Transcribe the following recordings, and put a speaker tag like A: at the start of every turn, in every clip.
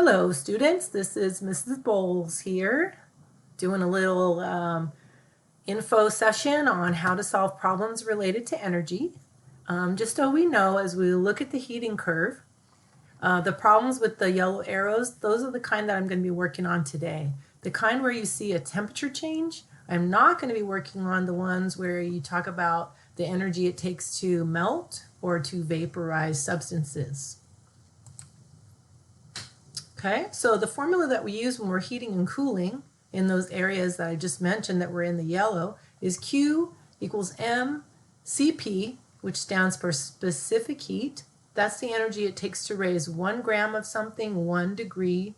A: Hello students, this is Mrs. Bowles here doing a little info session on how to solve problems related to energy. Just so we know, as we look at the heating curve, the problems with the yellow arrows, those are the kind that I'm going to be working on today. The kind where you see a temperature change. I'm not going to be working on the ones where you talk about the energy it takes to melt or to vaporize substances. Okay, so the formula that we use when we're heating and cooling in those areas that I just mentioned that were in the yellow is Q equals mCP, which stands for specific heat. That's the energy it takes to raise 1 gram of something 1 degree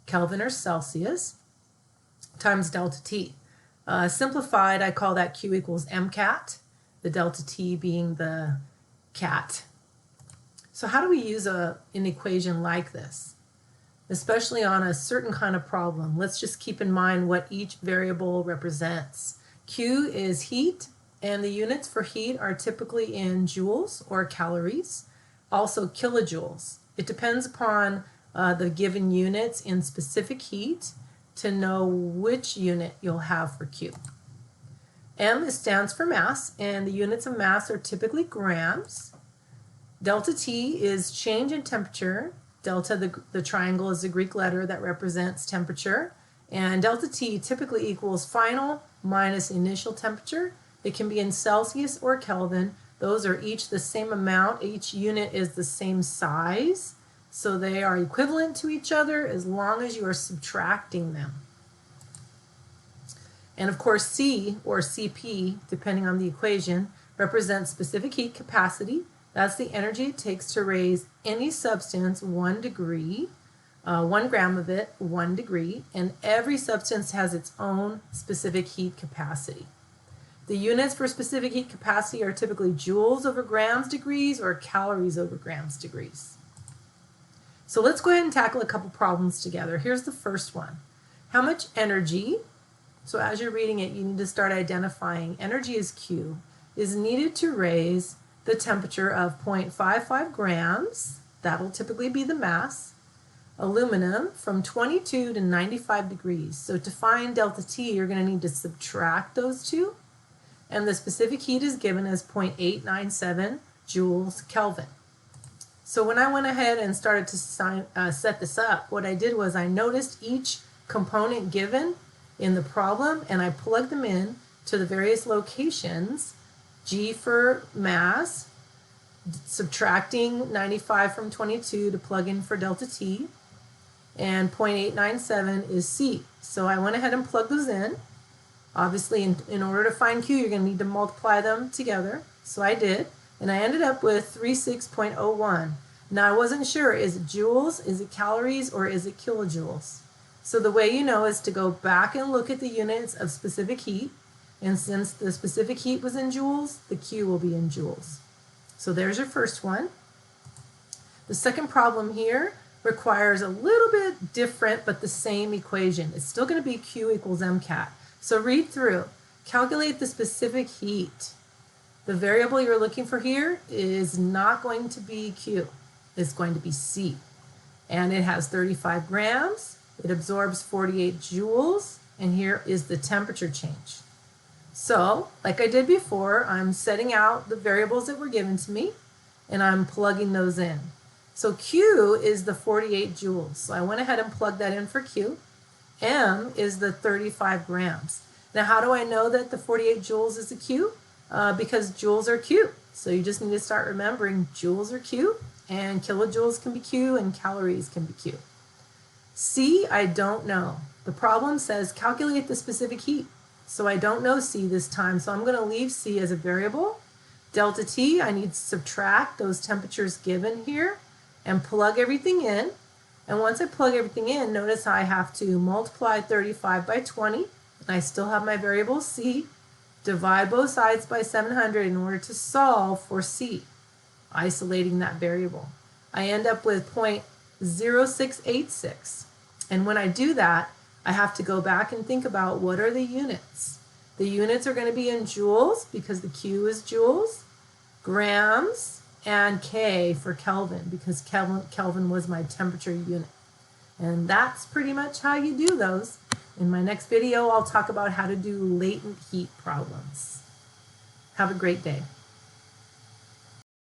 A: Kelvin or Celsius times delta T. Simplified, I call that Q equals mCAT, the delta T being the cat. So how do we use an equation like this? Especially on a certain kind of problem. Let's just keep in mind what each variable represents. Q is heat, and the units for heat are typically in joules or calories, also kilojoules. It depends upon the given units in specific heat to know which unit you'll have for Q. M stands for mass, and the units of mass are typically grams. Delta T is change in temperature. Delta, the triangle, is the Greek letter that represents temperature. And delta T typically equals final minus initial temperature. It can be in Celsius or Kelvin. Those are each the same amount. Each unit is the same size. So they are equivalent to each other as long as you are subtracting them. And of course, C, or CP, depending on the equation, represents specific heat capacity. That's the energy it takes to raise any substance 1 degree, 1 gram of it 1 degree, and every substance has its own specific heat capacity. The units for specific heat capacity are typically joules over grams degrees or calories over grams degrees. So let's go ahead and tackle a couple problems together. Here's the first one. How much energy, so as you're reading it, you need to start identifying energy is Q, is needed to raise the temperature of 0.55 grams, that'll typically be the mass, aluminum from 22 to 95 degrees. So to find delta T, you're going to need to subtract those two, and the specific heat is given as 0.897 joules Kelvin. So when I went ahead and started to set this up, what I did was I noticed each component given in the problem, and I plugged them in to the various locations. G for mass, subtracting 95 from 22 to plug in for delta T, and 0.897 is C. So I went ahead and plugged those in. Obviously, in order to find Q, you're going to need to multiply them together. So I did, and I ended up with 36.01. Now I wasn't sure, is it joules, is it calories, or is it kilojoules? So the way you know is to go back and look at the units of specific heat. And since the specific heat was in joules, the Q will be in joules. So there's your first one. The second problem here requires a little bit different but the same equation. It's still going to be Q equals mCAT. So read through. Calculate the specific heat. The variable you're looking for here is not going to be Q. It's going to be C. And it has 35 grams. It absorbs 48 joules. And here is the temperature change. So, like I did before, I'm setting out the variables that were given to me, and I'm plugging those in. So Q is the 48 joules. So I went ahead and plugged that in for Q. M is the 35 grams. Now, how do I know that the 48 joules is a Q? Because joules are Q. So you just need to start remembering joules are Q, and kilojoules can be Q, and calories can be Q. C, I don't know. The problem says calculate the specific heat. So I don't know C this time, so I'm going to leave C as a variable. Delta T, I need to subtract those temperatures given here and plug everything in. And once I plug everything in, notice I have to multiply 35 by 20, and I still have my variable C. Divide both sides by 700 in order to solve for C, isolating that variable. I end up with 0.0686. And when I do that, I have to go back and think about what are the units. The units are going to be in joules because the Q is joules, grams, and K for Kelvin because Kelvin was my temperature unit. And that's pretty much how you do those. In my next video, I'll talk about how to do latent heat problems. Have a great day.